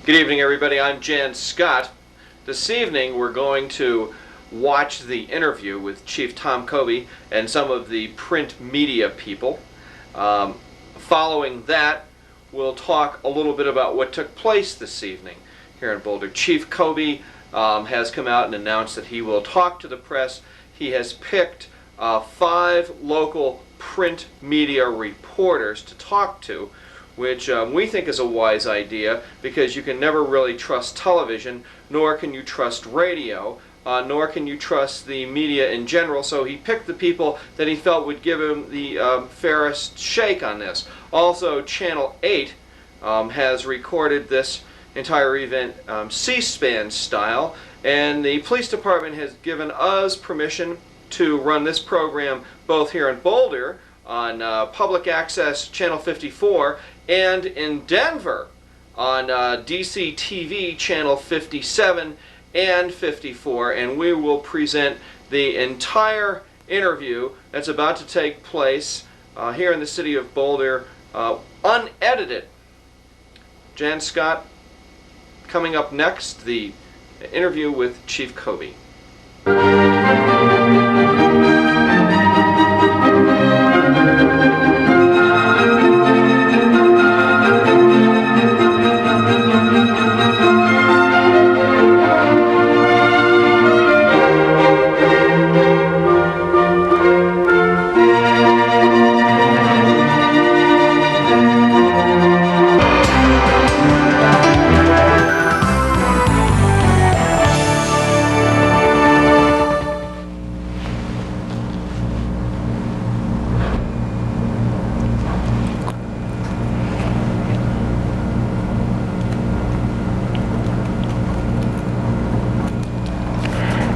Good evening, everybody. I'm Jann Scott. This evening we're going to watch the interview with Chief Tom Koby and some of the print media people. Following that, we'll talk a little bit about what took place this evening here in Boulder. Chief Koby has come out and announced that he will talk to the press. He has picked 5 local print media reporters to talk to, which we think is a wise idea, because you can never really trust television, nor can you trust radio, nor can you trust the media in general. So he picked the people that he felt would give him the fairest shake on this. Also, Channel 8 has recorded this entire event C-SPAN style, and the police department has given us permission to run this program both here in Boulder on public access Channel 54 and in Denver on DC TV Channel 57 and 54, and we will present the entire interview that's about to take place here in the city of Boulder, unedited. Jann Scott, coming up next, the interview with Chief Koby.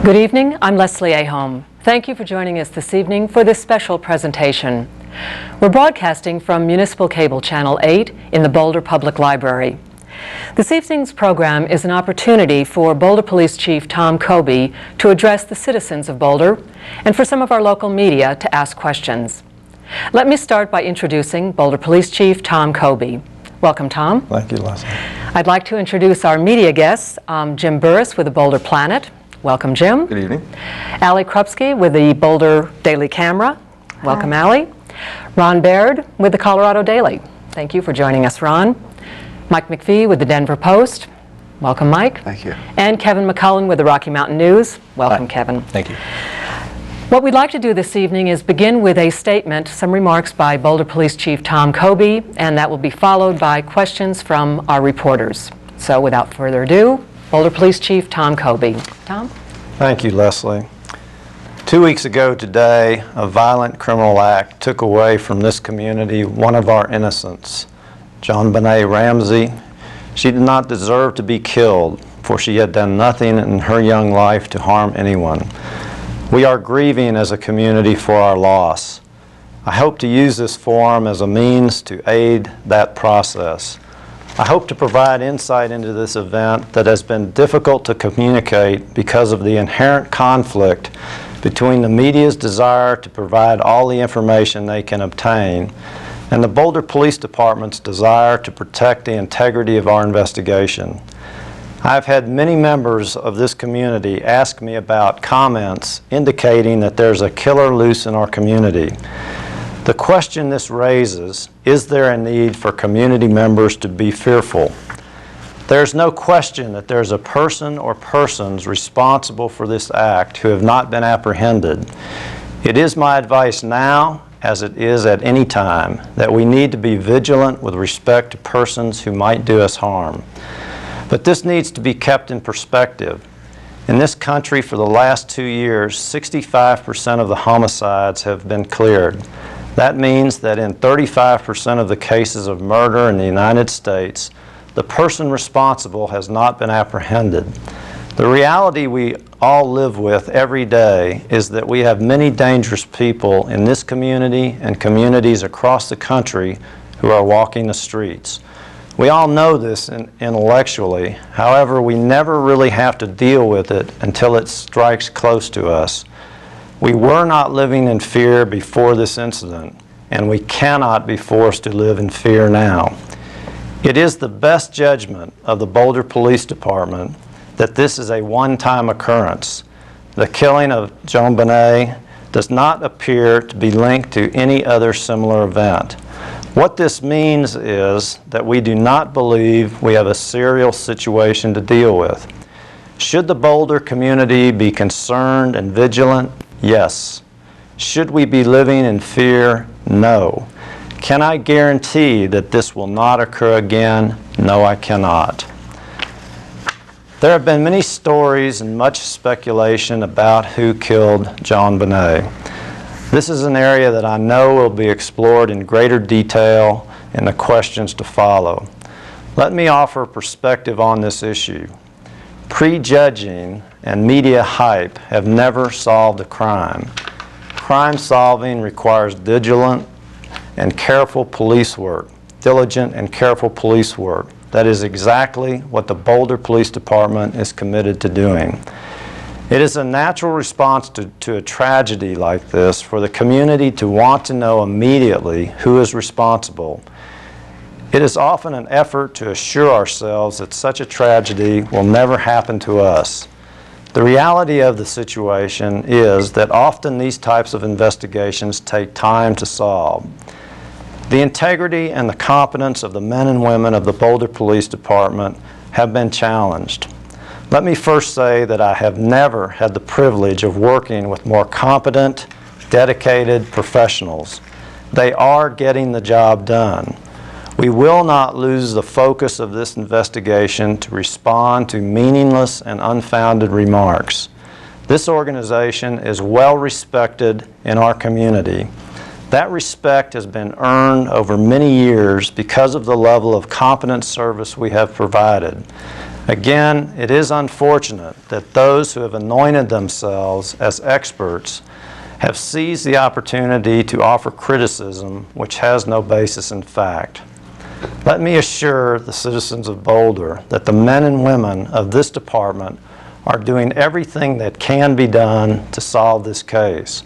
Good evening, I'm Leslie Aaholm. Thank you for joining us this evening for this special presentation. We're broadcasting from Municipal Cable Channel 8 in the Boulder Public Library. This evening's program is an opportunity for Boulder Police Chief Tom Koby to address the citizens of Boulder and for some of our local media to ask questions. Let me start by introducing Boulder Police Chief Tom Koby. Welcome, Tom. Thank you, Leslie. I'd like to introduce our media guests, Jim Burris with the Boulder Planet. Welcome, Jim. Good evening. Alli Kupski with the Boulder Daily Camera. Welcome, Hi. Alli. Ron Baird with the Colorado Daily. Thank you for joining us, Ron. Mike McPhee with the Denver Post. Welcome, Mike. Thank you. And Kevin McCullen with the Rocky Mountain News. Welcome, Hi. Kevin. Thank you. What we'd like to do this evening is begin with a statement, some remarks by Boulder Police Chief Tom Koby, and that will be followed by questions from our reporters. So without further ado, Boulder Police Chief Tom Koby. Tom? Thank you, Leslie. 2 weeks ago today, a violent criminal act took away from this community one of our innocents, Jon Benet Ramsey. She did not deserve to be killed, for she had done nothing in her young life to harm anyone. We are grieving as a community for our loss. I hope to use this forum as a means to aid that process. I hope to provide insight into this event that has been difficult to communicate because of the inherent conflict between the media's desire to provide all the information they can obtain and the Boulder Police Department's desire to protect the integrity of our investigation. I've had many members of this community ask me about comments indicating that there's a killer loose in our community. The question this raises, is there a need for community members to be fearful? There's no question that there's a person or persons responsible for this act who have not been apprehended. It is my advice now, as it is at any time, that we need to be vigilant with respect to persons who might do us harm. But this needs to be kept in perspective. In this country, for the last 2 years, 65% of the homicides have been cleared. That means that in 35% of the cases of murder in the United States, the person responsible has not been apprehended. The reality we all live with every day is that we have many dangerous people in this community and communities across the country who are walking the streets. We all know this intellectually. However, we never really have to deal with it until it strikes close to us. We were not living in fear before this incident, and we cannot be forced to live in fear now. It is the best judgment of the Boulder Police Department that this is a one-time occurrence. The killing of Jon Benet does not appear to be linked to any other similar event. What this means is that we do not believe we have a serial situation to deal with. Should the Boulder community be concerned and vigilant? Yes. Should we be living in fear? No. Can I guarantee that this will not occur again? No, I cannot. There have been many stories and much speculation about who killed Jon Benet. This is an area that I know will be explored in greater detail in the questions to follow. Let me offer perspective on this issue. Prejudging and media hype have never solved a crime. Crime solving requires diligent and careful police work. That is exactly what the Boulder Police Department is committed to doing. It is a natural response to a tragedy like this for the community to want to know immediately who is responsible. It is often an effort to assure ourselves that such a tragedy will never happen to us. The reality of the situation is that often these types of investigations take time to solve. The integrity and the competence of the men and women of the Boulder Police Department have been challenged. Let me first say that I have never had the privilege of working with more competent, dedicated professionals. They are getting the job done. We will not lose the focus of this investigation to respond to meaningless and unfounded remarks. This organization is well respected in our community. That respect has been earned over many years because of the level of competent service we have provided. Again, it is unfortunate that those who have anointed themselves as experts have seized the opportunity to offer criticism which has no basis in fact. Let me assure the citizens of Boulder that the men and women of this department are doing everything that can be done to solve this case.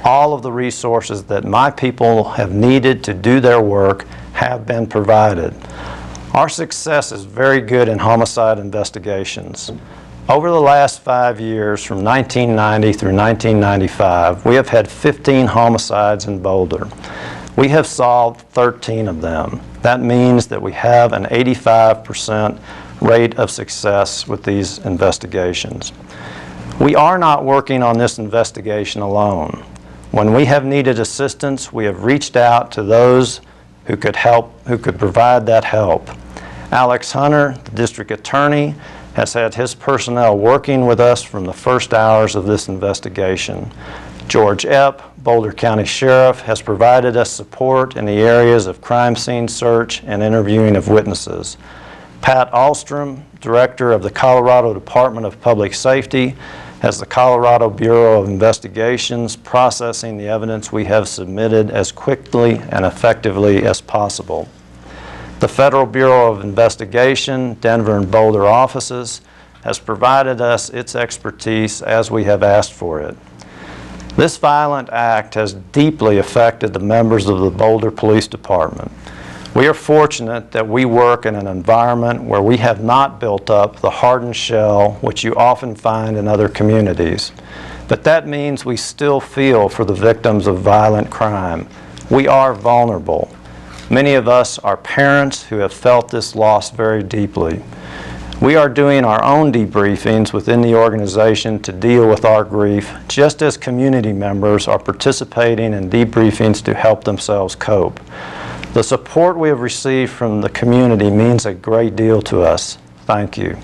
All of the resources that my people have needed to do their work have been provided. Our success is very good in homicide investigations. Over the last 5 years, from 1990 through 1995, we have had 15 homicides in Boulder. We have solved 13 of them. That means that we have an 85% rate of success with these investigations. We are not working on this investigation alone. When we have needed assistance, we have reached out to those who could provide that help. Alex Hunter, the district attorney, has had his personnel working with us from the first hours of this investigation. George Epp, Boulder County Sheriff, has provided us support in the areas of crime scene search and interviewing of witnesses. Pat Alstrom, Director of the Colorado Department of Public Safety, has the Colorado Bureau of Investigations processing the evidence we have submitted as quickly and effectively as possible. The Federal Bureau of Investigation, Denver and Boulder offices, has provided us its expertise as we have asked for it. This violent act has deeply affected the members of the Boulder Police Department. We are fortunate that we work in an environment where we have not built up the hardened shell which you often find in other communities. But that means we still feel for the victims of violent crime. We are vulnerable. Many of us are parents who have felt this loss very deeply. We are doing our own debriefings within the organization to deal with our grief, just as community members are participating in debriefings to help themselves cope. The support we have received from the community means a great deal to us. Thank you.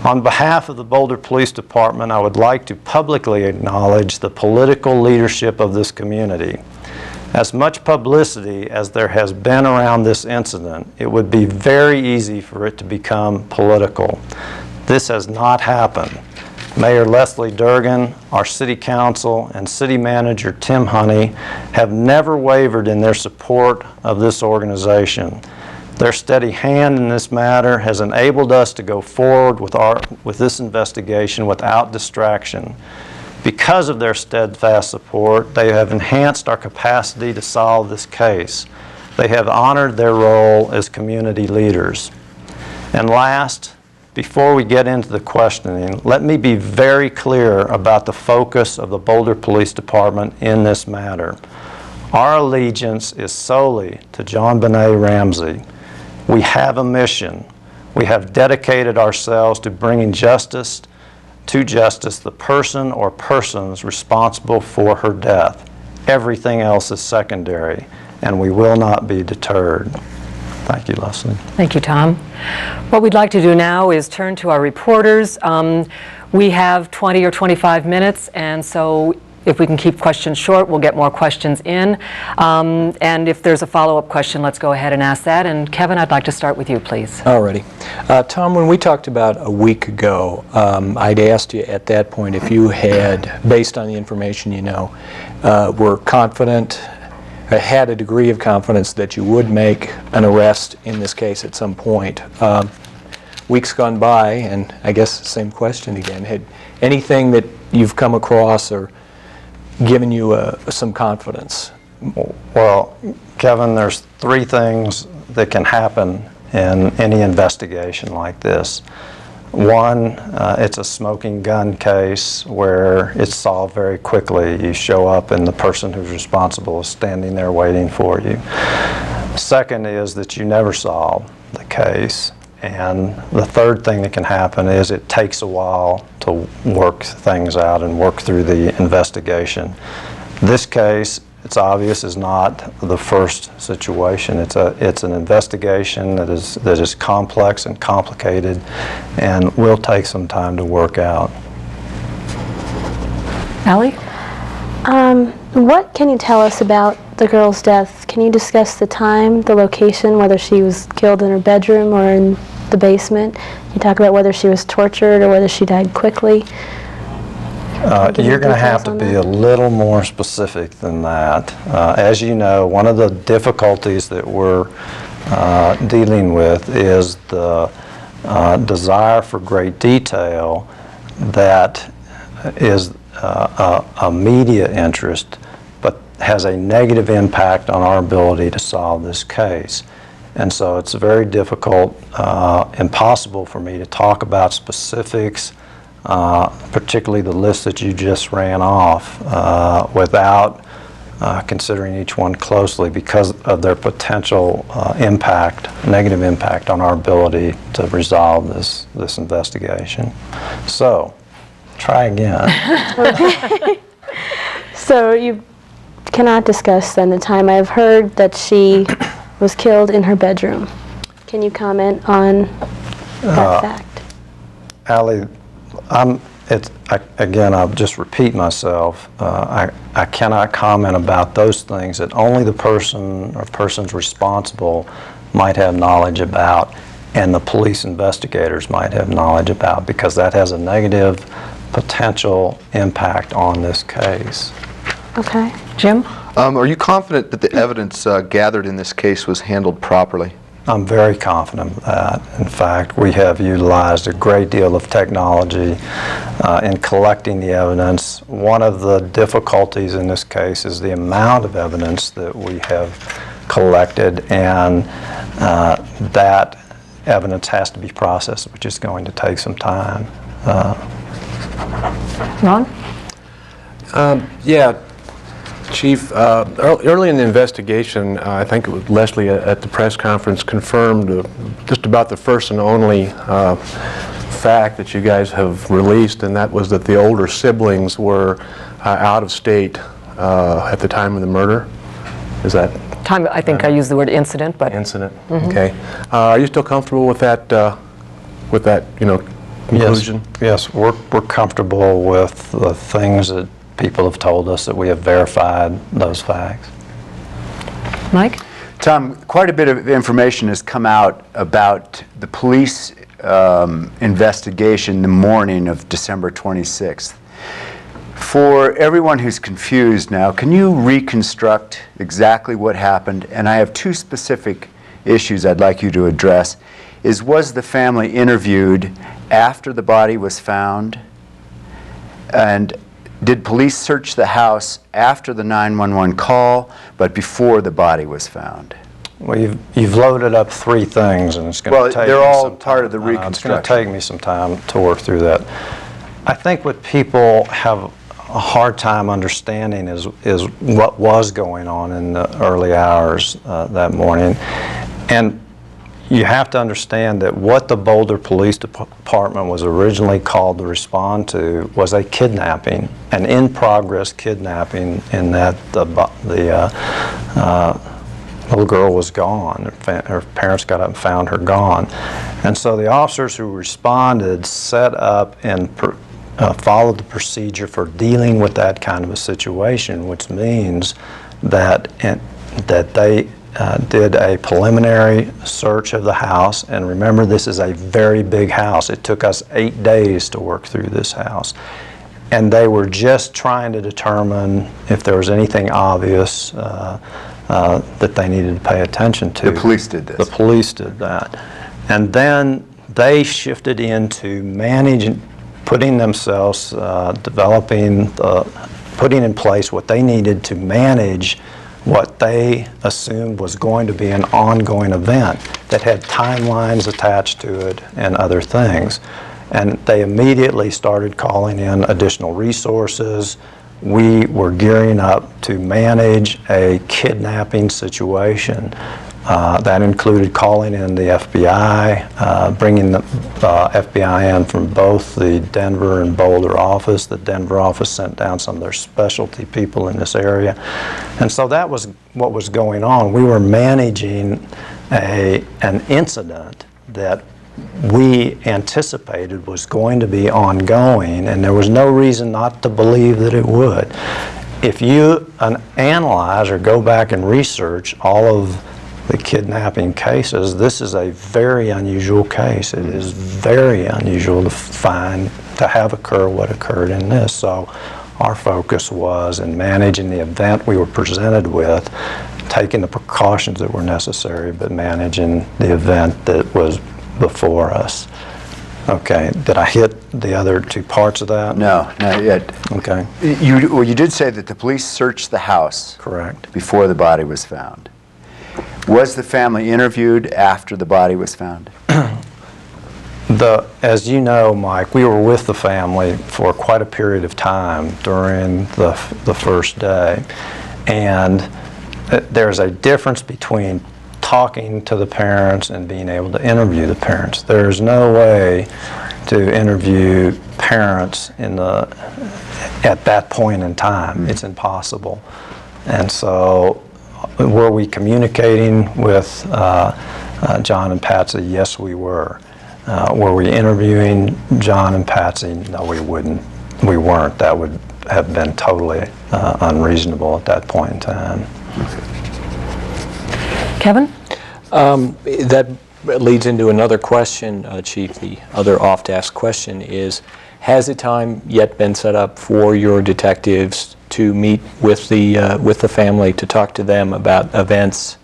On behalf of the Boulder Police Department, I would like to publicly acknowledge the political leadership of this community. As much publicity as there has been around this incident, it would be very easy for it to become political. This has not happened. Mayor Leslie Durgan, our City Council, and City Manager Tim Honey have never wavered in their support of this organization. Their steady hand in this matter has enabled us to go forward with this investigation without distraction. Because of their steadfast support, they have enhanced our capacity to solve this case. They have honored their role as community leaders. And last, before we get into the questioning, let me be very clear about the focus of the Boulder Police Department in this matter. Our allegiance is solely to Jon Benet Ramsey. We have a mission. We have dedicated ourselves to bringing justice the person or persons responsible for her death. Everything else is secondary, and we will not be deterred. Thank you, Leslie. Thank you, Tom. What we'd like to do now is turn to our reporters. We have 20 or 25 minutes, and so if we can keep questions short, we'll get more questions in. And if there's a follow-up question, let's go ahead and ask that. And Kevin, I'd like to start with you, please. Alrighty. Tom, when we talked about a week ago, I'd asked you at that point if you had, based on the information you know, were confident, had a degree of confidence that you would make an arrest in this case at some point. Weeks gone by, and I guess the same question again. Had anything that you've come across or given you some confidence? Well, Kevin, there's three things that can happen in any investigation like this. One, it's a smoking gun case where it's solved very quickly. You show up and the person who's responsible is standing there waiting for you. Second is that you never solve the case. And the third thing that can happen is it takes a while to work things out and work through the investigation. This case, it's obvious, is not the first situation. It's an investigation that is complex and complicated and will take some time to work out. Alli? What can you tell us about the girl's death? Can you discuss the time, the location, whether she was killed in her bedroom or in the basement? Can you talk about whether she was tortured or whether she died quickly? You're going to have to be a little more specific than that. As you know, one of the difficulties that we're dealing with is the desire for great detail that is a media interest, but has a negative impact on our ability to solve this case. And so it's very difficult, impossible for me to talk about specifics, particularly the list that you just ran off, without considering each one closely because of their potential impact, negative impact on our ability to resolve this investigation. So, try again. Okay. So you cannot discuss then the time. I've heard that she was killed in her bedroom. Can you comment on that fact? Alli, again, I'll just repeat myself. I cannot comment about those things that only the person or persons responsible might have knowledge about and the police investigators might have knowledge about, because that has a negative potential impact on this case. Okay. Jim? Are you confident that the evidence gathered in this case was handled properly? I'm very confident of that. In fact, we have utilized a great deal of technology in collecting the evidence. One of the difficulties in this case is the amount of evidence that we have collected, and that evidence has to be processed, which is going to take some time. Ron? Yeah, Chief, early in the investigation, I think it was Leslie at the press conference confirmed just about the first and only fact that you guys have released, and that was that the older siblings were out of state at the time of the murder. Is that? Time, I think I used the word incident, but... Incident, okay. Are you still comfortable with that, conclusion? Yes, we're comfortable with the things that people have told us, that we have verified those facts. Mike? Tom, quite a bit of information has come out about the police investigation the morning of December 26th. For everyone who's confused now, can you reconstruct exactly what happened? And I have two specific issues I'd like you to address. Was the family interviewed after the body was found? And did police search the house after the 911 call, but before the body was found? Well, you've loaded up three things, and it's going to take they're me all some part time. of the It's going to reconstruction. take me some time to work through that. I think what people have a hard time understanding is what was going on in the early hours that morning. And you have to understand that what the Boulder Police Department was originally called to respond to was a kidnapping, an in-progress kidnapping, in that the little girl was gone. Her parents got up and found her gone. And so the officers who responded set up and followed the procedure for dealing with that kind of a situation, which means that they did a preliminary search of the house. And remember, this is a very big house. It took us 8 days to work through this house. And they were just trying to determine if there was anything obvious that they needed to pay attention to. The police did this. The police did that. And then they shifted into managing, putting themselves, putting in place what they needed to manage what they assumed was going to be an ongoing event that had timelines attached to it and other things. And they immediately started calling in additional resources. We were gearing up to manage a kidnapping situation. That included calling in the FBI, bringing the FBI in from both the Denver and Boulder office. The Denver office sent down some of their specialty people in this area. And so that was what was going on. We were managing an incident that we anticipated was going to be ongoing, and there was no reason not to believe that it would. If you analyze or go back and research all of the kidnapping cases, this is a very unusual case. It is very unusual to have occur what occurred in this. So our focus was in managing the event we were presented with, taking the precautions that were necessary, but managing the event that was before us. Okay, did I hit the other two parts of that? No, not yet. Okay. You did say that the police searched the house. Correct. Before the body was found. Was the family interviewed after the body was found? As you know, Mike, we were with the family for quite a period of time during the first day. And there's a difference between talking to the parents and being able to interview the parents. There's no way to interview parents at that point in time. Mm-hmm. It's impossible. And so were we communicating with John and Patsy? Yes, we were. Were we interviewing John and Patsy? No, we weren't. That would have been totally unreasonable at that point in time. Kevin? That leads into another question, Chief. The other oft-asked question is, has a time yet been set up for your detectives to meet with the family to talk to them about events?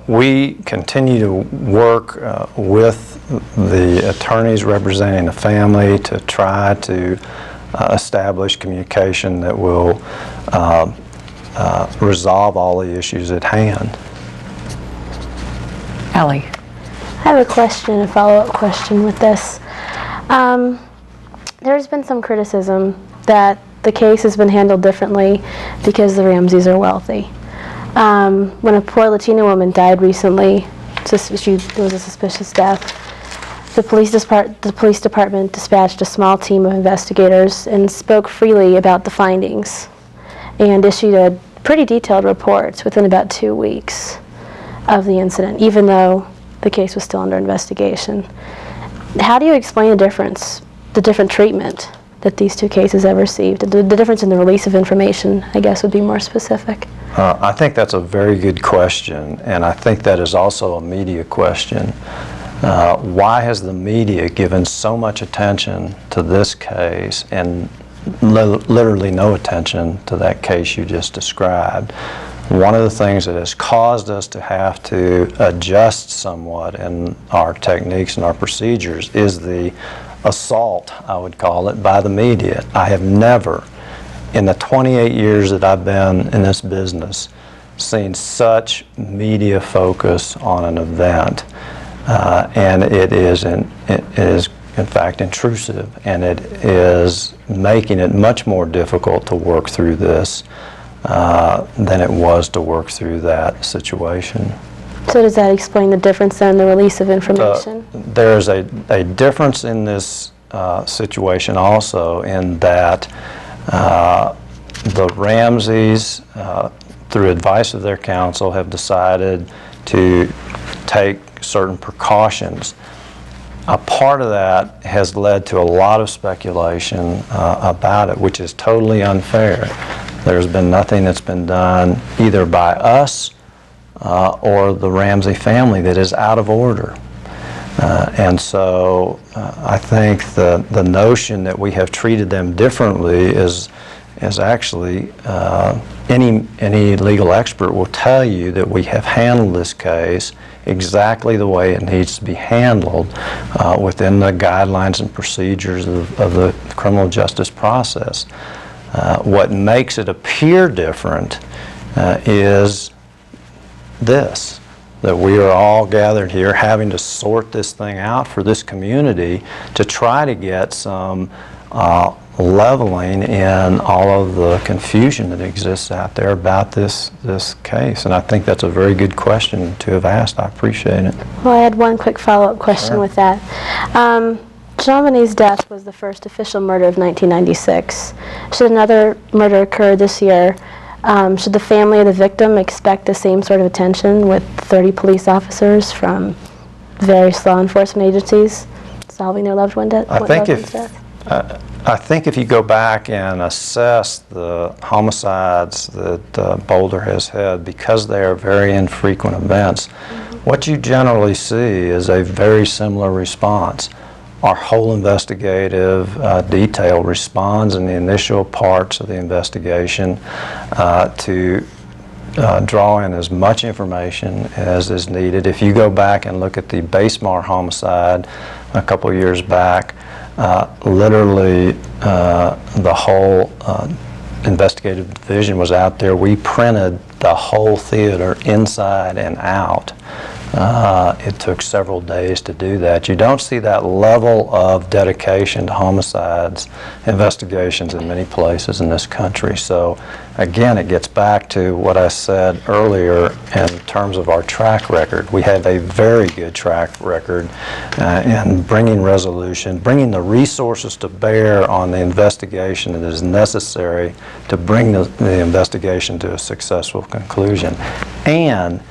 We continue to work with the attorneys representing the family to try to establish communication that will resolve all the issues at hand. Alli. I have a question, a follow-up question with this. There's been some criticism that the case has been handled differently because the Ramseys are wealthy. When a poor Latina woman died recently, there was a suspicious death, the police department dispatched a small team of investigators and spoke freely about the findings and issued a pretty detailed report within about 2 weeks of the incident, even though the case was still under investigation. How do you explain the different treatment that these two cases have received? The difference in the release of information, I guess, would be more specific. I think that's a very good question, and I think that is also a media question. Why has the media given so much attention to this case and literally no attention to that case you just described? One of the things that has caused us to have to adjust somewhat in our techniques and our procedures is the assault, I would call it, by the media. I have never, in the 28 years that I've been in this business, seen such media focus on an event, and it is in fact intrusive, and it is making it much more difficult to work through this than it was to work through that situation. So does that explain the difference then in the release of information? There's a difference in this situation also in that the Ramseys, through advice of their counsel, have decided to take certain precautions. A part of that has led to a lot of speculation about it, which is totally unfair. There's been nothing that's been done either by us or the Ramsey family that is out of order. And so I think the notion that we have treated them differently is actually, any legal expert will tell you that we have handled this case exactly the way it needs to be handled within the guidelines and procedures of the criminal justice process. What makes it appear different is this, that we are all gathered here having to sort this thing out for this community to try to get some leveling in all of the confusion that exists out there about this case. And I think that's a very good question to have asked. I appreciate it. Well, I had one quick follow-up question with that. Jon Benet's death was the first official murder of 1996. Should another murder occur this year, should the family of the victim expect the same sort of attention with 30 police officers from various law enforcement agencies solving their loved one's death? I think if you go back and assess the homicides that Boulder has had, because they are very infrequent events, what you generally see is a very similar response. Our whole investigative detail responds in the initial parts of the investigation to draw in as much information as is needed. If you go back and look at the Basemar homicide a couple years back, literally the whole investigative division was out there. We printed the whole theater inside and out. It took several days to do that. You don't see that level of dedication to homicides investigations in many places in this country. So again, it gets back to what I said earlier in terms of our track record. We have a very good track record in bringing resolution, bringing the resources to bear on the investigation that is necessary to bring the investigation to a successful conclusion. And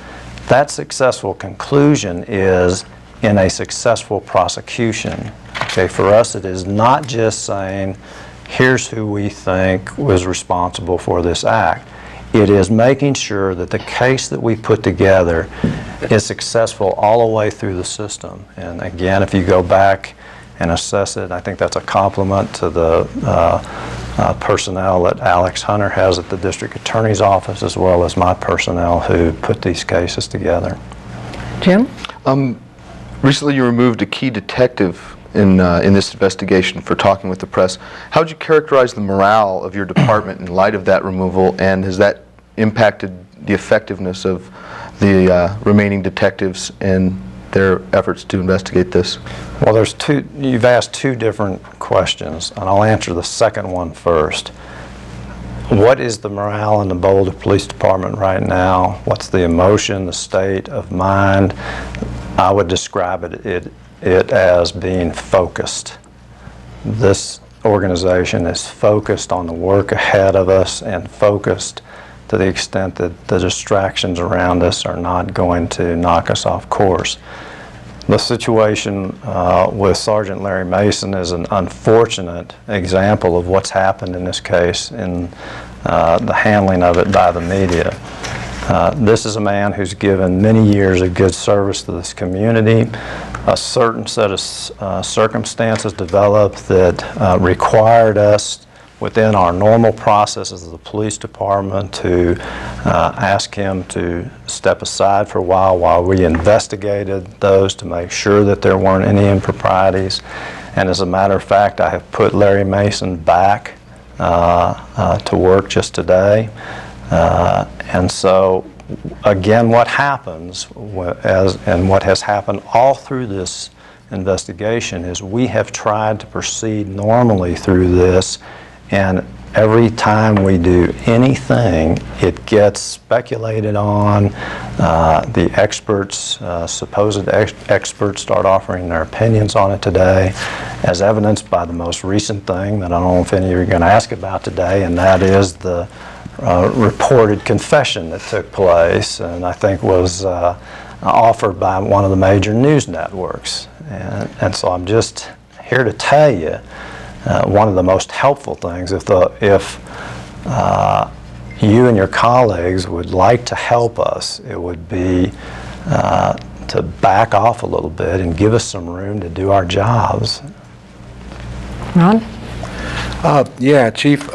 that successful conclusion is in a successful prosecution. Okay, for us it is not just saying, here's who we think was responsible for this act. It is making sure that the case that we put together is successful all the way through the system. And again, if you go back and assess it, I think that's a compliment to the personnel that Alex Hunter has at the District Attorney's Office, as well as my personnel who put these cases together. Jim? Recently you removed a key detective in this investigation for talking with the press. How would you characterize the morale of your department in light of that removal, and has that impacted the effectiveness of the remaining detectives and their efforts to investigate this? Well, you've asked two different questions, and I'll answer the second one first. What is the morale in the Boulder Police Department right now? What's the emotion, the state of mind? I would describe it as being focused. This organization is focused on the work ahead of us and focused to the extent that the distractions around us are not going to knock us off course. The situation with Sergeant Larry Mason is an unfortunate example of what's happened in this case in the handling of it by the media. This is a man who's given many years of good service to this community. A certain set of circumstances developed that required us within our normal processes of the police department to ask him to step aside for a while we investigated those to make sure that there weren't any improprieties. And as a matter of fact, I have put Larry Mason back to work just today. And so again, what happens, and what has happened all through this investigation, is we have tried to proceed normally through this, and every time we do anything, it gets speculated on. The experts, supposed experts, start offering their opinions on it today, as evidenced by the most recent thing that I don't know if any of you are going to ask about today, and that is the reported confession that took place, and I think was offered by one of the major news networks. And so I'm just here to tell you, one of the most helpful things, if you and your colleagues would like to help us, it would be to back off a little bit and give us some room to do our jobs. Ron? Yeah, Chief.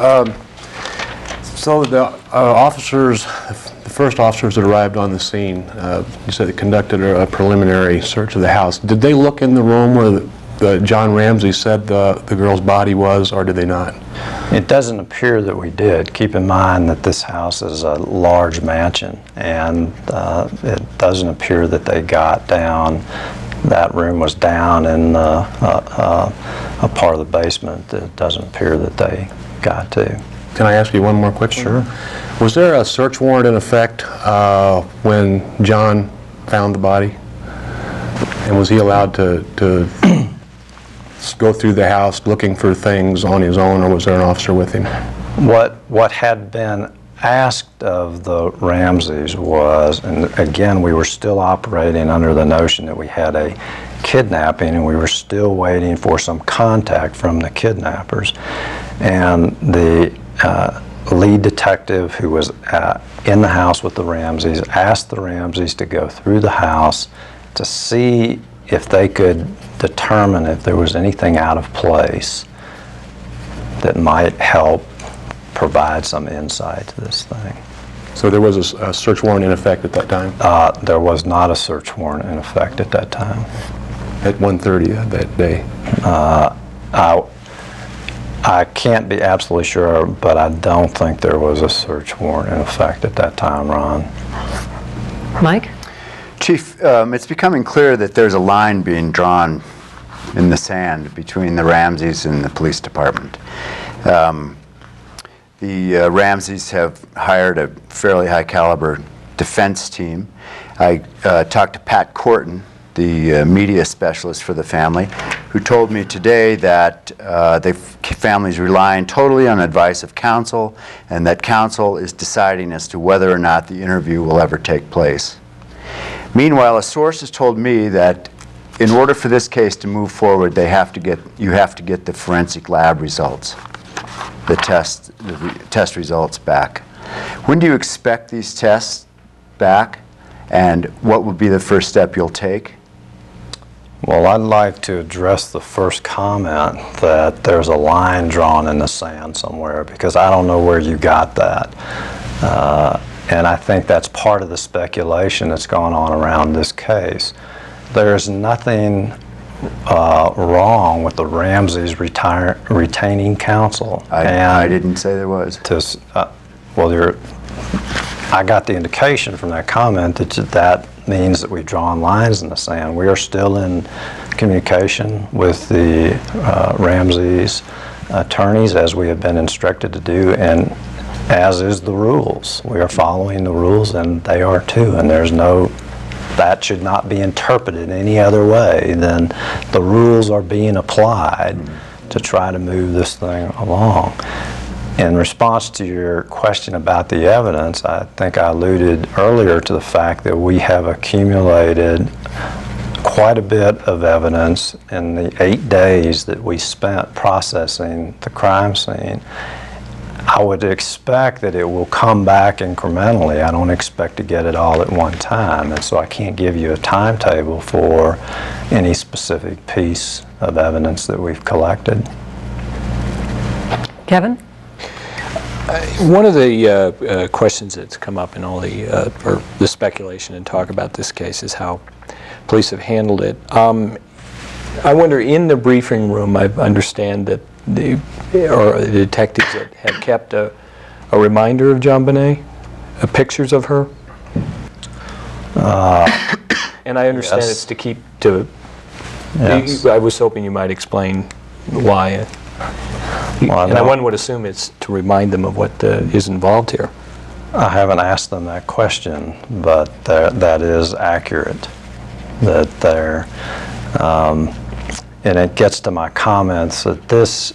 So the officers, the first officers that arrived on the scene, you said they conducted a preliminary search of the house. Did they look in the room where John Ramsey said the girl's body was, or did they not? It doesn't appear that we did. Keep in mind that this house is a large mansion, and it doesn't appear that they got down. That room was down in a part of the basement. It doesn't appear that they got to. Can I ask you one more question? Sure. Was there a search warrant in effect when John found the body? And was he allowed to go through the house looking for things on his own, or was there an officer with him? What had been asked of the Ramseys was, and again, we were still operating under the notion that we had a kidnapping, and we were still waiting for some contact from the kidnappers. And the lead detective who was in the house with the Ramseys asked the Ramseys to go through the house to see if they could determine if there was anything out of place that might help provide some insight to this thing. So there was a search warrant in effect at that time? There was not a search warrant in effect at that time. At 1:30 that day? I can't be absolutely sure, but I don't think there was a search warrant in effect at that time, Ron. Mike? Chief, it's becoming clear that there's a line being drawn in the sand between the Ramseys and the police department. The Ramseys have hired a fairly high caliber defense team. I talked to Pat Corton, the media specialist for the family, who told me today that the family's relying totally on advice of counsel, and that counsel is deciding as to whether or not the interview will ever take place. Meanwhile, a source has told me that in order for this case to move forward, you have to get the forensic lab results, the test results back. When do you expect these tests back, and what will be the first step you'll take? Well, I'd like to address the first comment that there's a line drawn in the sand somewhere, because I don't know where you got that. And I think that's part of the speculation that's going on around this case. There's nothing wrong with the Ramseys retaining counsel. I didn't say there was. I got the indication from that comment that means that we've drawn lines in the sand. We are still in communication with the Ramseys attorneys, as we have been instructed to do, and as is the rules. We are following the rules, and they are too, and that should not be interpreted any other way than the rules are being applied to try to move this thing along. In response to your question about the evidence, I think I alluded earlier to the fact that we have accumulated quite a bit of evidence in the 8 days that we spent processing the crime scene. I would expect that it will come back incrementally. I don't expect to get it all at one time, and so I can't give you a timetable for any specific piece of evidence that we've collected. Kevin? One of the questions that's come up in all the speculation and talk about this case is how police have handled it. I wonder, in the briefing room, I understand that the detectives that had kept a reminder of Jon Benet, pictures of her. And I understand Yes. it's to keep to. Yes. I was hoping you might explain why. Well, And one would assume it's to remind them of what is involved here. I haven't asked them that question, but that is accurate. That they're, and it gets to my comments that this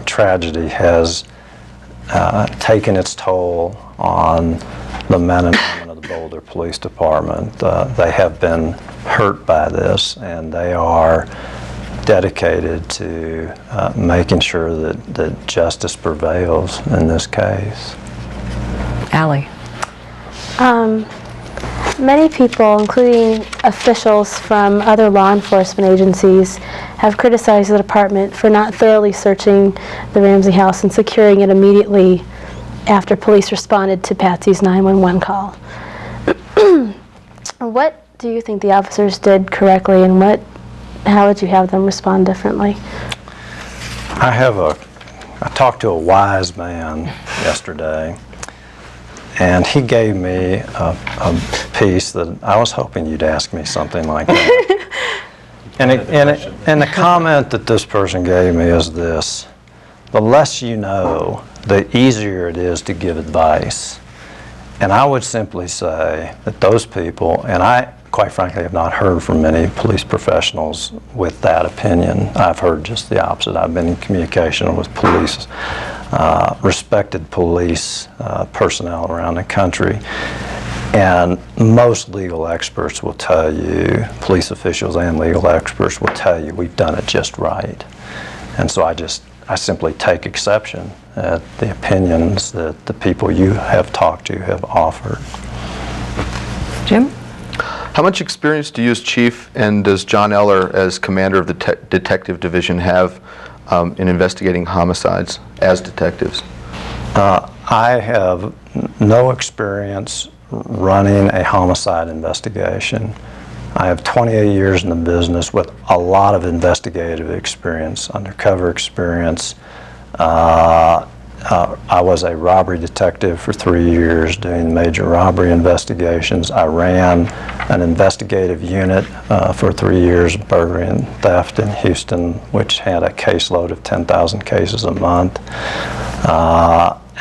tragedy has taken its toll on the men and women of the Boulder Police Department. They have been hurt by this, and they are dedicated to making sure that justice prevails in this case. Alli. Many people, including officials from other law enforcement agencies, have criticized the department for not thoroughly searching the Ramsey house and securing it immediately after police responded to Patsy's 911 call. What do you think the officers did correctly, and how would you have them respond differently? I talked to a wise man yesterday, and he gave me a piece that I was hoping you'd ask me something like that. And the comment that this person gave me is this: the less you know, the easier it is to give advice. And I would simply say that those people, and I quite frankly have not heard from many police professionals with that opinion. I've heard just the opposite. I've been in communication with police, respected police personnel around the country, and most legal experts will tell you, police officials and legal experts will tell you, we've done it just right. And so I simply take exception at the opinions that the people you have talked to have offered. Jim? How much experience do you as chief, and does John Eller as commander of the detective division have in investigating homicides as detectives? I have no experience running a homicide investigation. I have 28 years in the business with a lot of investigative experience, undercover experience. I was a robbery detective for 3 years doing major robbery investigations. I ran an investigative unit for 3 years, burglary and theft in Houston, which had a caseload of 10,000 cases a month.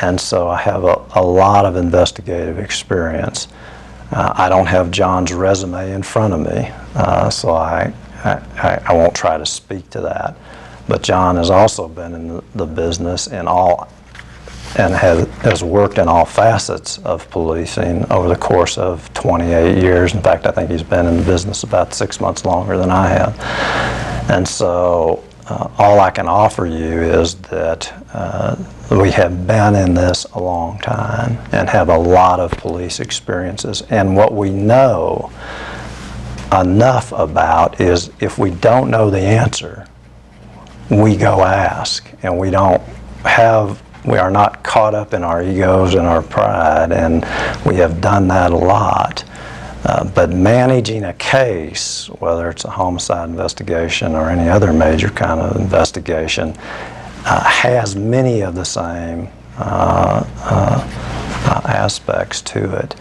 And so I have a lot of investigative experience. I don't have John's resume in front of me, so I won't try to speak to that. But John has also been in the business and has worked in all facets of policing over the course of 28 years. In fact, I think he's been in the business about 6 months longer than I have. And so all I can offer you is that we have been in this a long time and have a lot of police experiences. And what we know enough about is if we don't know the answer, we go ask, and we are not caught up in our egos and our pride, and we have done that a lot. But managing a case, whether it's a homicide investigation or any other major kind of investigation, has many of the same aspects to it.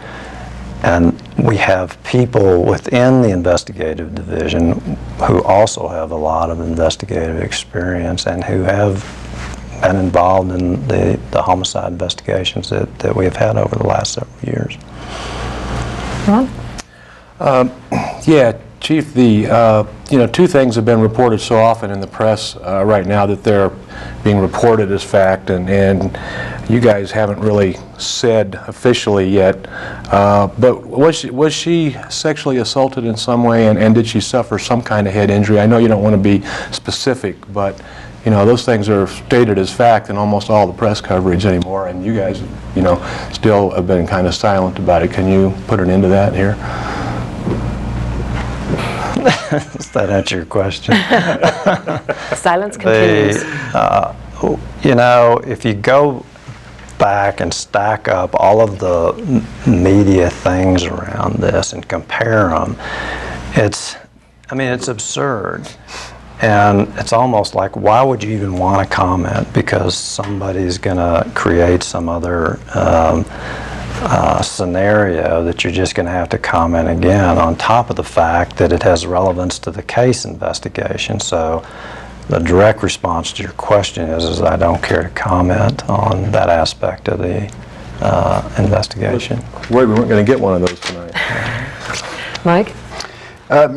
And we have people within the investigative division who also have a lot of investigative experience and who have been involved in the homicide investigations that we have had over the last several years. Ron? Yeah, Chief, two things have been reported so often in the press right now that they're being reported as fact, and you guys haven't really said officially yet. But was she sexually assaulted in some way, and did she suffer some kind of head injury? I know you don't want to be specific, but those things are stated as fact in almost all the press coverage anymore, and you guys, still have been kind of silent about it. Can you put an end to that here? Does that answer your question? Silence continues. If you go back and stack up all of the media things around this and compare them, it's absurd. And it's almost like, why would you even want to comment? Because somebody's going to create some other scenario that you're just going to have to comment again, on top of the fact that it has relevance to the case investigation. So the direct response to your question is I don't care to comment on that aspect of the investigation. Wait, we weren't going to get one of those tonight. Mike?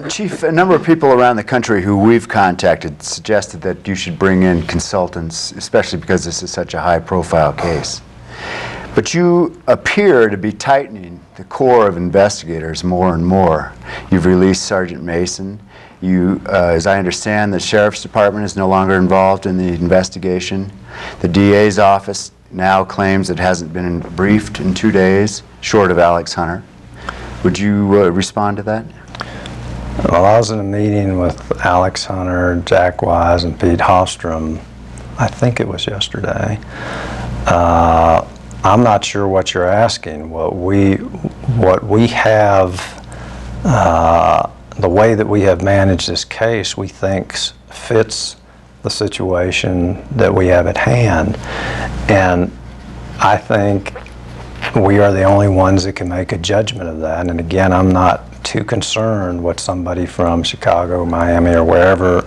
Chief, a number of people around the country who we've contacted suggested that you should bring in consultants, especially because this is such a high-profile case. But you appear to be tightening the core of investigators more and more. You've released Sergeant Mason. You, as I understand, the Sheriff's Department is no longer involved in the investigation. The DA's office now claims it hasn't been briefed in 2 days, short of Alex Hunter. Would you respond to that? Well, I was in a meeting with Alex Hunter, Jack Wise, and Pete Hofstrom, I think it was yesterday. I'm not sure what you're asking. What we have, the way that we have managed this case, we think fits the situation that we have at hand. And I think we are the only ones that can make a judgment of that. And again, I'm not too concerned what somebody from Chicago, Miami, or wherever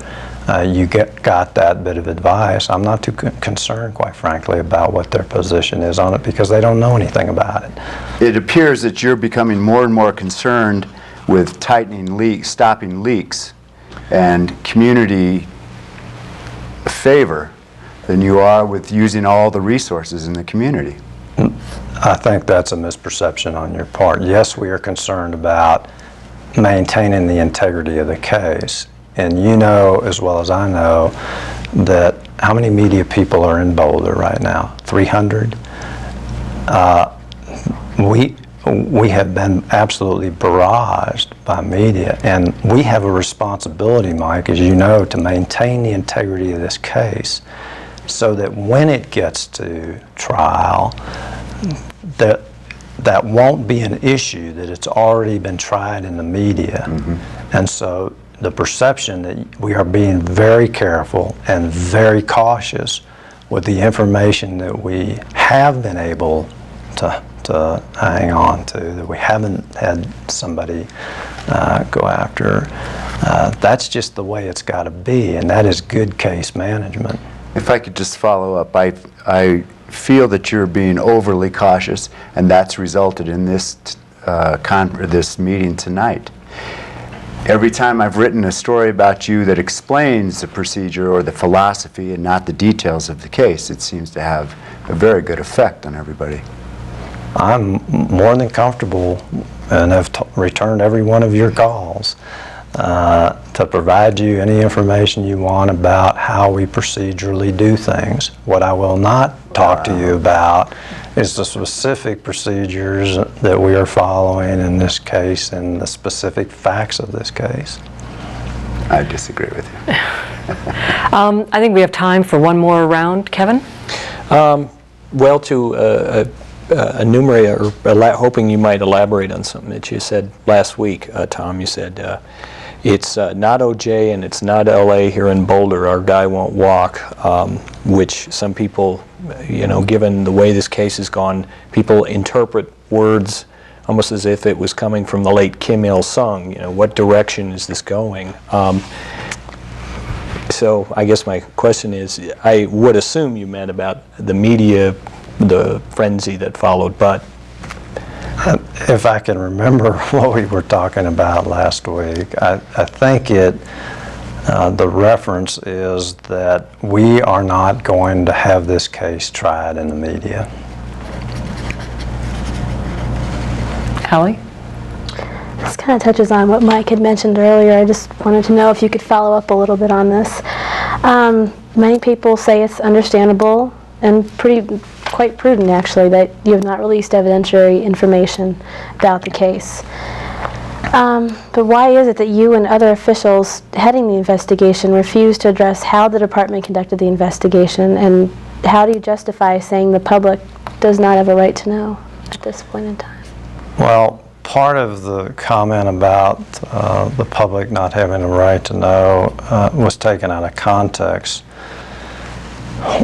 you got that bit of advice. I'm not too concerned, quite frankly, about what their position is on it because they don't know anything about it. It appears that you're becoming more and more concerned with tightening leaks, stopping leaks, and community favor than you are with using all the resources in the community. I think that's a misperception on your part. Yes, we are concerned about maintaining the integrity of the case. And you know as well as I know that how many media people are in Boulder right now? 300? We have been absolutely barraged by media, and we have a responsibility, Mike, as you know, to maintain the integrity of this case so that when it gets to trial, that won't be an issue, that it's already been tried in the media. Mm-hmm. And so the perception that we are being very careful and very cautious with the information that we have been able to hang on to, that we haven't had somebody go after. That's just the way it's got to be, and that is good case management. If I could just follow up, I feel that you're being overly cautious, and that's resulted in this this meeting tonight. Every time I've written a story about you that explains the procedure or the philosophy and not the details of the case, it seems to have a very good effect on everybody. I'm more than comfortable and have returned every one of your calls to provide you any information you want about how we procedurally do things. What I will not talk to you about is the specific procedures that we are following in this case and the specific facts of this case. I disagree with you. I think we have time for one more round. Kevin? Well, to enumerate, or hoping you might elaborate on something that you said last week, Tom. You said it's not OJ and it's not LA here in Boulder. Our guy won't walk, which some people, you know, given the way this case has gone, people interpret words almost as if it was coming from the late Kim Il-sung. You know, what direction is this going? So I guess my question is, I would assume you meant about the media, the frenzy that followed, but if I can remember what we were talking about last week, I think the reference is that we are not going to have this case tried in the media. Alli? This kind of touches on what Mike had mentioned earlier. I just wanted to know if you could follow up a little bit on this. Many people say it's understandable and quite prudent, actually, that you have not released evidentiary information about the case. But why is it that you and other officials heading the investigation refuse to address how the department conducted the investigation, and how do you justify saying the public does not have a right to know at this point in time? Well, part of the comment about the public not having a right to know was taken out of context.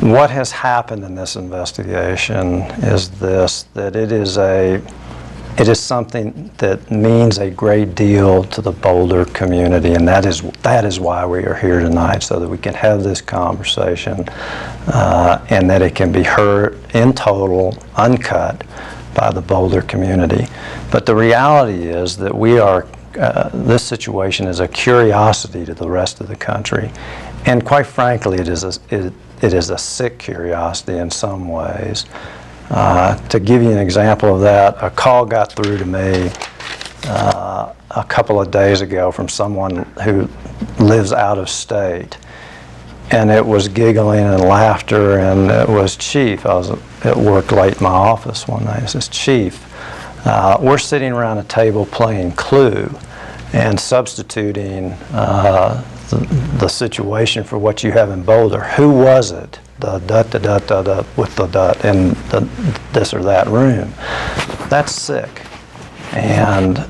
What has happened in this investigation is this, that it is something that means a great deal to the Boulder community, and that is why we are here tonight, so that we can have this conversation and that it can be heard in total, uncut, by the Boulder community. But the reality is that this situation is a curiosity to the rest of the country, and quite frankly, it is a sick curiosity in some ways. To give you an example of that, a call got through to me a couple of days ago from someone who lives out of state, and it was giggling and laughter, and it was Chief. I was at work late in my office one night. It says, "Chief, we're sitting around a table playing Clue and substituting the situation for what you have in Boulder. Who was it? The dot, dot, dot, dot, dot, with the dot in the this or that room." That's sick. And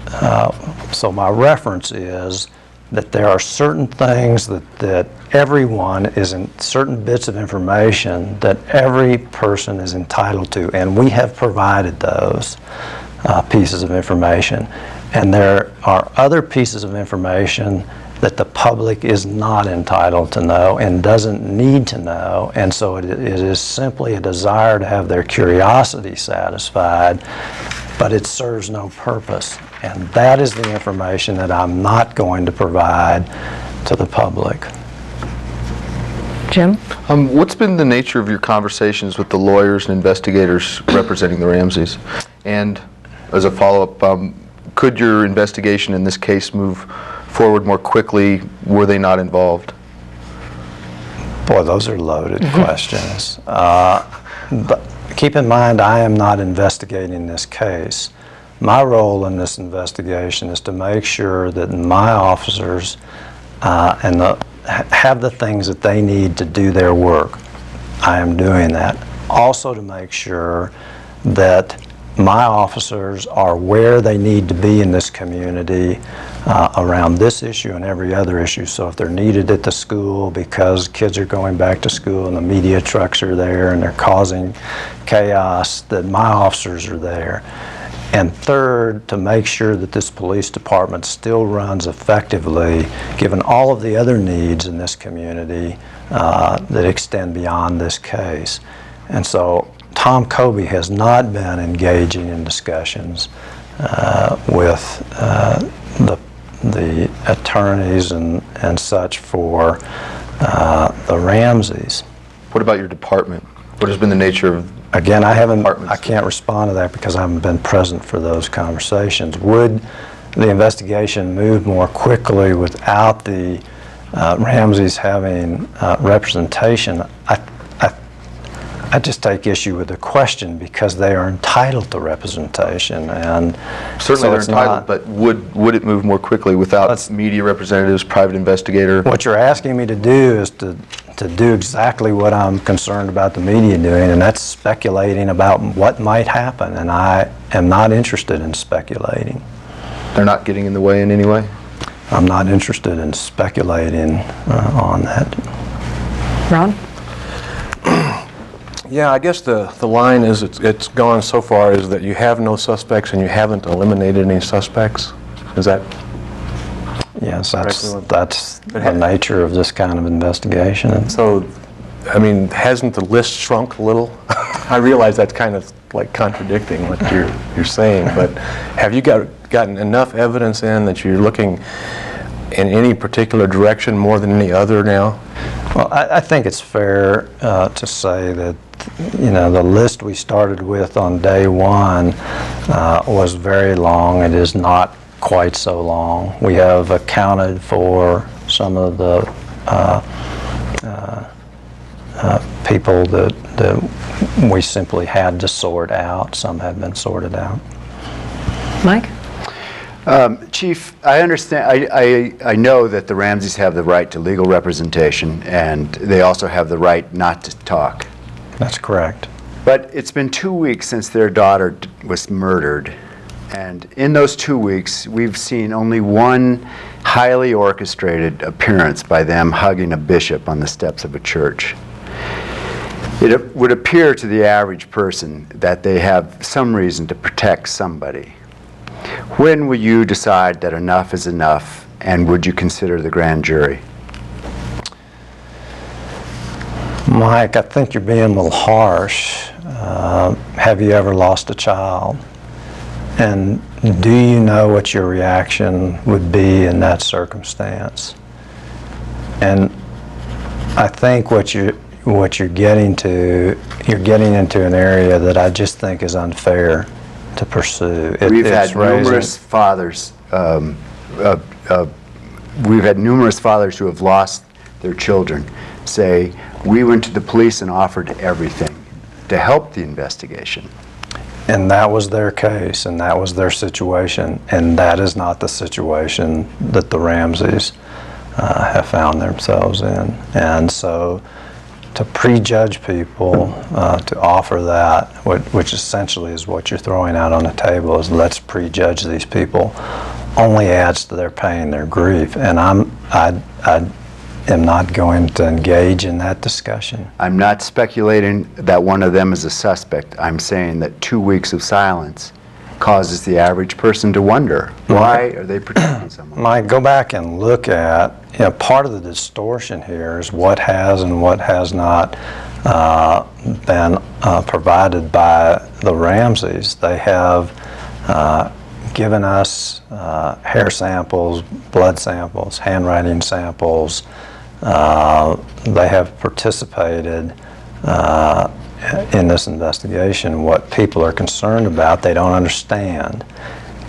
so my reference is that there are certain things that everyone is in, certain bits of information that every person is entitled to, and we have provided those pieces of information. And there are other pieces of information that the public is not entitled to know and doesn't need to know, and so it is simply a desire to have their curiosity satisfied, but it serves no purpose. And that is the information that I'm not going to provide to the public. Jim? What's been the nature of your conversations with the lawyers and investigators representing the Ramseys? And as a follow-up, could your investigation in this case move forward more quickly were they not involved? Boy, those are loaded questions. But keep in mind, I am not investigating this case. My role in this investigation is to make sure that my officers have the things that they need to do their work. I am doing that. Also to make sure that my officers are where they need to be in this community around this issue and every other issue. So if they're needed at the school because kids are going back to school and the media trucks are there and they're causing chaos, that my officers are there. And third, to make sure that this police department still runs effectively, given all of the other needs in this community that extend beyond this case. And so Tom Koby has not been engaging in discussions with the attorneys and such for the Ramseys. What about your department? What has been the nature of Again, I can't respond to that because I haven't been present for those conversations. Would the investigation move more quickly without the Ramseys having representation? I just take issue with the question because they are entitled to representation, and certainly so they're entitled. But would it move more quickly without media representatives, private investigator? What you're asking me to do is to do exactly what I'm concerned about the media doing, and that's speculating about what might happen, and I am not interested in speculating. They're not getting in the way in any way? I'm not interested in speculating on that. Ron? Yeah, I guess the line is it's gone so far is that you have no suspects and you haven't eliminated any suspects. Is that? Yes, that's the nature of this kind of investigation. So, I mean, hasn't the list shrunk a little? I realize that's kind of like contradicting what you're saying, but have you gotten enough evidence in that you're looking in any particular direction more than any other now? Well, I think it's fair to say that, you know, the list we started with on day one was very long. It is not quite so long. We have accounted for some of the people that we simply had to sort out. Some have been sorted out. Mike? Chief, I understand, I know that the Ramseys have the right to legal representation, and they also have the right not to talk. That's correct. But it's been 2 weeks since their daughter was murdered, and in those 2 weeks, we've seen only one highly orchestrated appearance by them hugging a bishop on the steps of a church. It would appear to the average person that they have some reason to protect somebody. When will you decide that enough is enough, and would you consider the grand jury? Mike, I think you're being a little harsh. Have you ever lost a child? And do you know what your reaction would be in that circumstance? And I think what you're getting to, you're getting into an area that I just think is unfair to pursue. We've had numerous fathers. We've had numerous fathers who have lost their children say, "We went to the police and offered everything to help the investigation." And that was their case, and that was their situation, and that is not the situation that the Ramseys have found themselves in. And so to prejudge people, to offer that, which essentially is what you're throwing out on the table, is let's prejudge these people, only adds to their pain, their grief. And I am not going to engage in that discussion. I'm not speculating that one of them is a suspect. I'm saying that 2 weeks of silence causes the average person to wonder, why are they protecting someone? Mike, go back and look at, part of the distortion here is what has and what has not been provided by the Ramseys. They have given us hair samples, blood samples, handwriting samples. They have participated in this investigation. What people are concerned about, they don't understand.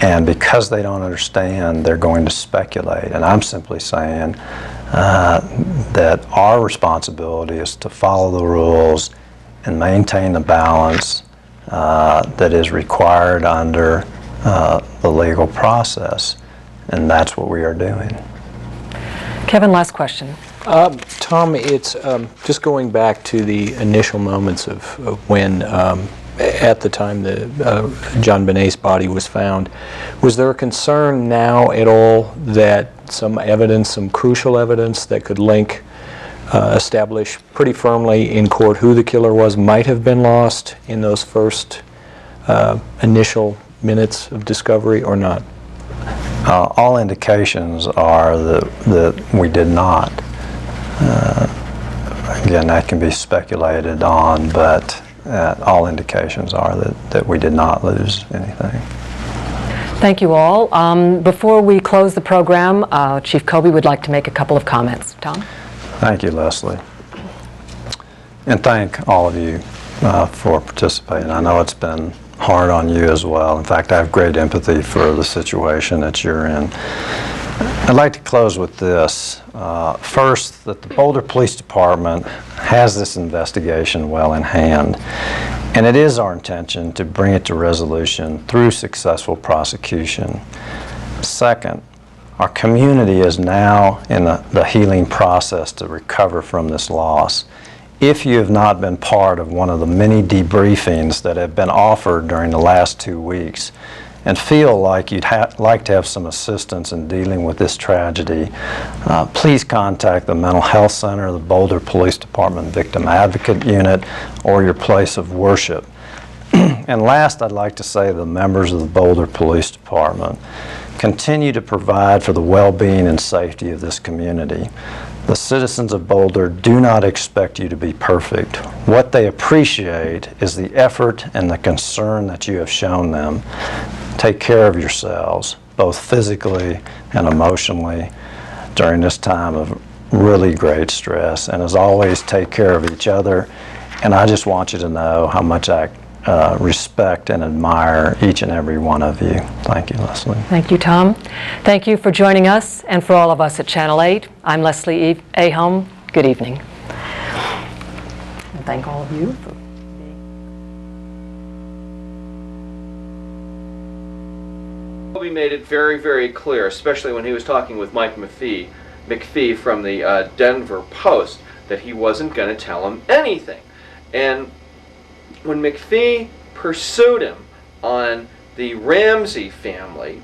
And because they don't understand, they're going to speculate. And I'm simply saying that our responsibility is to follow the rules and maintain the balance that is required under the legal process. And that's what we are doing. Kevin, last question. Tom, it's just going back to the initial moments of when, at the time Jon Benet's body was found, was there a concern now at all that some evidence, some crucial evidence that could link, establish pretty firmly in court who the killer was, might have been lost in those first initial minutes of discovery, or not? All indications are that we did not. Again, that can be speculated on, but all indications are that we did not lose anything. Thank you all. Before we close the program, Chief Koby would like to make a couple of comments. Tom? Thank you, Leslie. And thank all of you for participating. I know it's been hard on you as well. In fact, I have great empathy for the situation that you're in. I'd like to close with this. First, that the Boulder Police Department has this investigation well in hand, and it is our intention to bring it to resolution through successful prosecution. Second, our community is now in the healing process to recover from this loss. If you have not been part of one of the many debriefings that have been offered during the last 2 weeks and feel like you'd like to have some assistance in dealing with this tragedy, please contact the Mental Health Center, the Boulder Police Department Victim Advocate Unit, or your place of worship. And last, I'd like to say the members of the Boulder Police Department continue to provide for the well-being and safety of this community. The citizens of Boulder do not expect you to be perfect. What they appreciate is the effort and the concern that you have shown them. Take care of yourselves, both physically and emotionally, during this time of really great stress. And as always, take care of each other. And I just want you to know how much I respect and admire each and every one of you. Thank you, Leslie. Thank you, Tom. Thank you for joining us, and for all of us at Channel 8. I'm Leslie Aaholm. Good evening. And thank all of you for Koby made it very, very clear, especially when he was talking with Mike McPhee from the Denver Post, that he wasn't going to tell him anything. And when McPhee pursued him on the Ramsey family,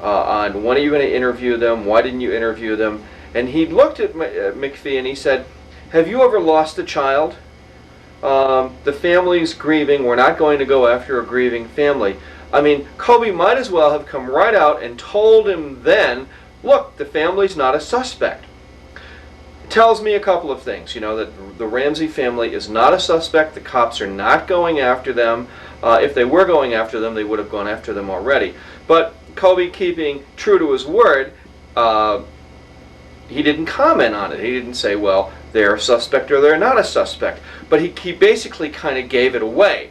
on when are you going to interview them, why didn't you interview them, and he looked at McPhee and he said, have you ever lost a child? The family's grieving. We're not going to go after a grieving family. I mean, Koby might as well have come right out and told him then, look, the family's not a suspect. It tells me a couple of things, you know, that the Ramsey family is not a suspect. The cops are not going after them. If they were going after them, they would have gone after them already. But Koby, keeping true to his word, he didn't comment on it. He didn't say, well, they're a suspect or they're not a suspect. But he basically kind of gave it away.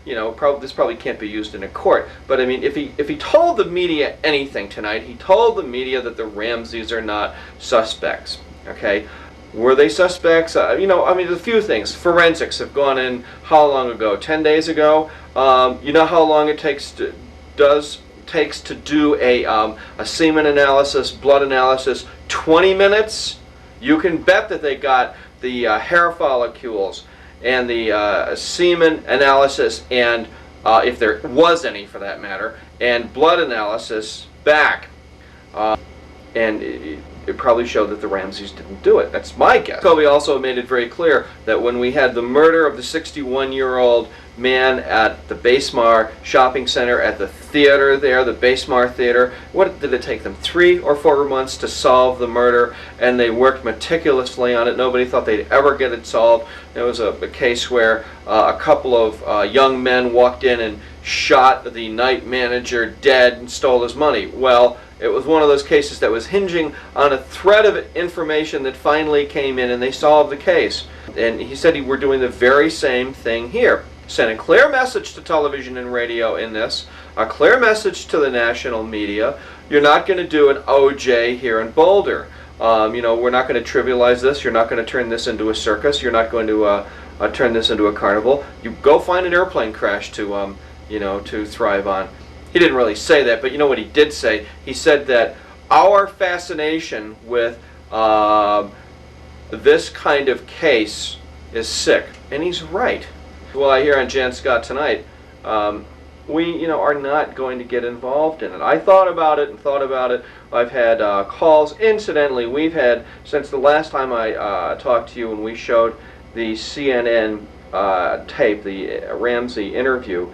You know, this probably can't be used in a court. But I mean, if he told the media anything tonight, he told the media that the Ramseys are not suspects. Okay, were they suspects? You know, I mean, there's a few things. Forensics have gone in how long ago? 10 days ago. You know how long it takes to do a semen analysis, blood analysis? 20 minutes. You can bet that they got the hair follicles and the semen analysis, and if there was any for that matter, and blood analysis back. And it probably showed that the Ramseys didn't do it. That's my guess. Koby also made it very clear that when we had the murder of the 61-year-old man at the Basemar Shopping Center, at the theater there, the Basemar Theater, what did it take them? 3 or 4 months to solve the murder, and they worked meticulously on it. Nobody thought they'd ever get it solved. There was a case where a couple of young men walked in and shot the night manager dead and stole his money. Well, it was one of those cases that was hinging on a thread of information that finally came in, and they solved the case. And he said we're doing the very same thing here. Sent a clear message to television and radio in this, a clear message to the national media. You're not going to do an OJ here in Boulder. You know, we're not going to trivialize this. You're not going to turn this into a circus. You're not going to turn this into a carnival. You go find an airplane crash to, you know, to thrive on. He didn't really say that, but you know what he did say? He said that our fascination with this kind of case is sick, and he's right. Well, I hear on Jann Scott Tonite, we, you know, are not going to get involved in it. I thought about it and thought about it. I've had calls. Incidentally, we've had, since the last time I talked to you and we showed the CNN tape, the Ramsey interview,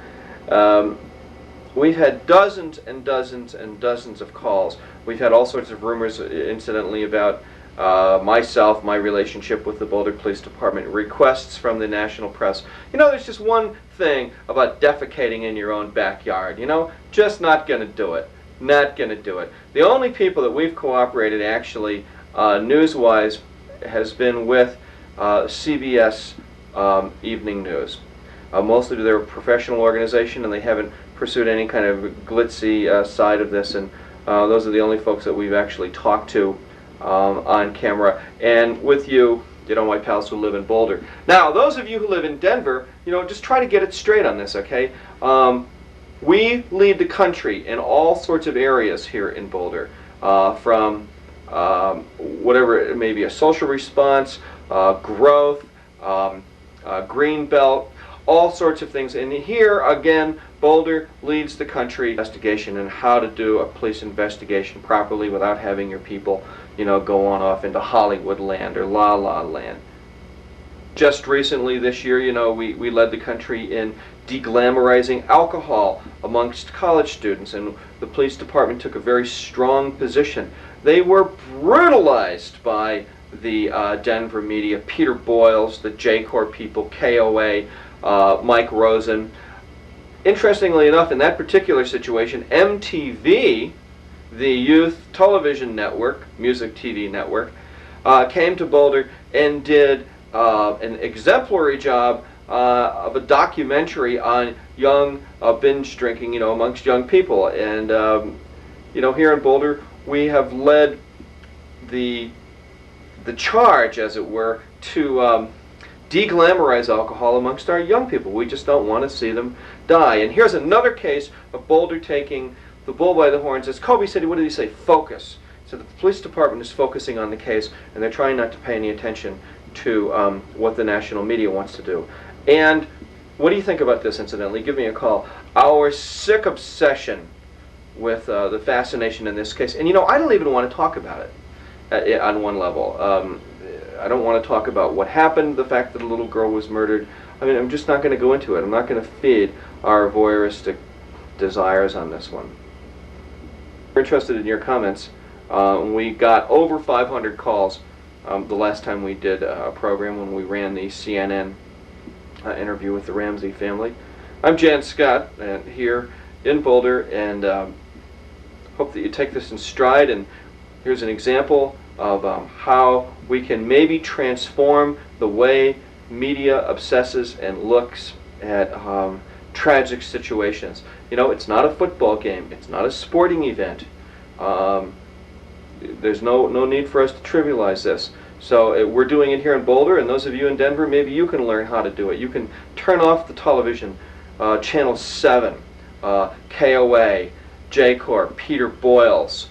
we've had dozens and dozens and dozens of calls. We've had all sorts of rumors, incidentally, about myself, my relationship with the Boulder Police Department, requests from the national press. You know, there's just one thing about defecating in your own backyard, you know, just not going to do it. Not going to do it. The only people that we've cooperated, actually, news-wise, has been with CBS Evening News. Mostly they're a professional organization, and they haven't pursued any kind of glitzy side of this, and those are the only folks that we've actually talked to on camera. And with you, you know, my pals who live in Boulder. Now, those of you who live in Denver, you know, just try to get it straight on this, okay? We lead the country in all sorts of areas here in Boulder, from whatever it may be, a social response, growth, green belt, all sorts of things. And here, again, Boulder leads the country investigation and how to do a police investigation properly without having your people, you know, go on off into Hollywood land or La La land. Just recently this year, you know, we led the country in deglamorizing alcohol amongst college students, and the police department took a very strong position. They were brutalized by the Denver media, Peter Boyles, the J-Corps people, KOA, Mike Rosen. Interestingly enough, in that particular situation, MTV, the youth television network, music TV network, came to Boulder and did an exemplary job of a documentary on young binge drinking, you know, amongst young people. And you know, here in Boulder, we have led the charge, as it were, to deglamorize alcohol amongst our young people. We just don't want to see them die. And here's another case of Boulder taking the bull by the horns. As Koby said, what did he say? Focus. So the police department is focusing on the case, and they're trying not to pay any attention to what the national media wants to do. And what do you think about this, incidentally? Give me a call. Our sick obsession with the fascination in this case. And you know, I don't even want to talk about it. on one level. I don't want to talk about what happened, the fact that a little girl was murdered. I mean, I'm just not going to go into it. I'm not going to feed our voyeuristic desires on this one. We're interested in your comments. We got over 500 calls the last time we did a program when we ran the CNN interview with the Ramsey family. I'm Jann Scott here in Boulder, and hope that you take this in stride. And here's an example of how we can maybe transform the way media obsesses and looks at tragic situations. You know, it's not a football game. It's not a sporting event. There's no need for us to trivialize this. So we're doing it here in Boulder, and those of you in Denver, maybe you can learn how to do it. You can turn off the television, Channel 7, KOA, J-Corp, Peter Boyles,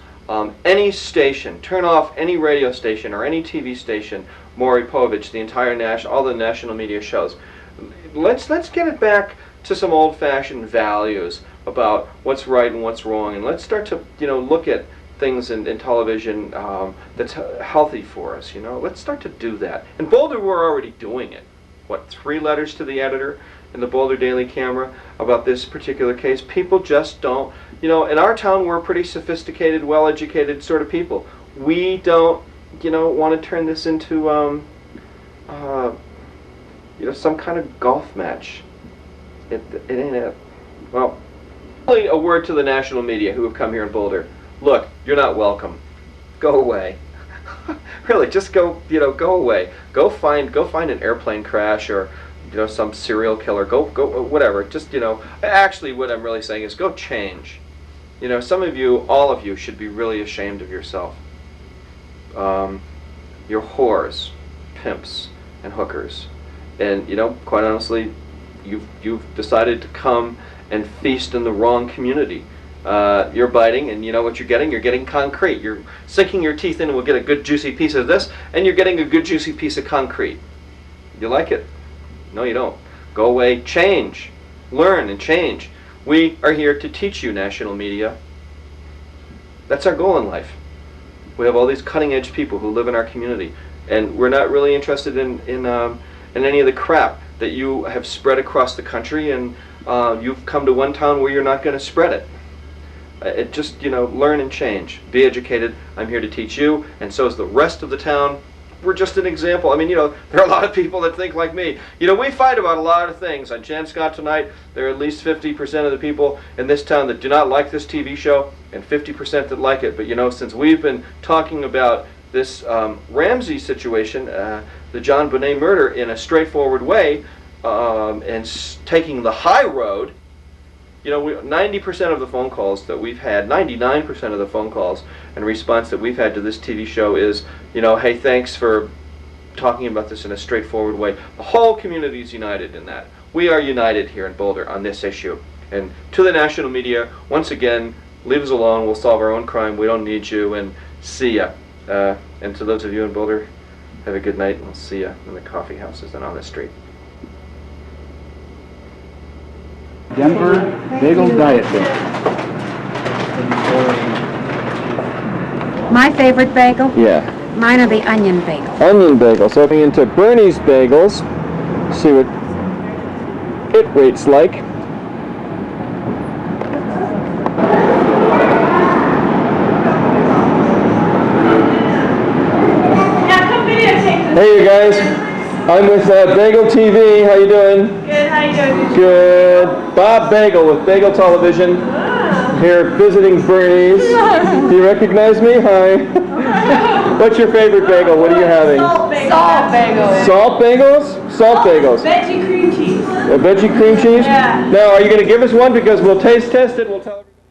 any station. Turn off any radio station or any TV station, Maury Povich, the entire all the national media shows. Let's get it back to some old-fashioned values about what's right and what's wrong, and let's start to look at things in television that's healthy for us. Let's start to do that. In Boulder, we're already doing it. What, 3 letters to the editor in the Boulder Daily Camera about this particular case? People just don't. In our town, we're pretty sophisticated, well-educated sort of people. We don't want to turn this into some kind of golf match. It ain't it. Well, only a word to the national media who have come here in Boulder. Look, you're not welcome. Go away. Really, just go away. Go find an airplane crash or some serial killer. Go whatever. Just actually, what I'm really saying is go change. Some of you, all of you, should be really ashamed of yourself. You're whores, pimps, and hookers, and quite honestly, you've decided to come and feast in the wrong community. You're biting, and you know what you're getting? You're getting concrete. You're sinking your teeth in and we'll get a good juicy piece of this, and you're getting a good juicy piece of concrete. You like it? No, you don't. Go away, change. Learn and change. We are here to teach you, national media. That's our goal in life. We have all these cutting-edge people who live in our community, and we're not really interested in any of the crap that you have spread across the country, and you've come to one town where you're not going to spread it. Just learn and change. Be educated. I'm here to teach you, and so is the rest of the town. We're just an example. I mean, there are a lot of people that think like me. We fight about a lot of things. On Jann Scott Tonite, there are at least 50% of the people in this town that do not like this TV show, and 50% that like it. But since we've been talking about this Ramsey situation, the Jon Benet murder, in a straightforward way, and taking the high road, 90% of the phone calls that we've had, 99% of the phone calls and response that we've had to this TV show is, hey, thanks for talking about this in a straightforward way. The whole community is united in that. We are united here in Boulder on this issue. And to the national media, once again, leave us alone. We'll solve our own crime. We don't need you. And see ya. And to those of you in Boulder, have a good night. And we'll see ya in the coffee houses and on the street. Denver Bagel Diet Bagel. My favorite bagel? Yeah. Mine are the onion bagel. Onion bagel. So going into Bernie's Bagels, see what it rates like. Hey you guys, I'm with Bagel TV. How you doing? Good, how you doing? Good. Bob Bagel with Bagel Television. Here visiting Bernie's. Do you recognize me? Hi. What's your favorite bagel? What are you having? Salt bagels. Salt bagels? Salt bagels. Veggie cream cheese. A veggie cream cheese? Yeah. Now, are you going to give us one? Because we'll taste test it. We'll tell everybody.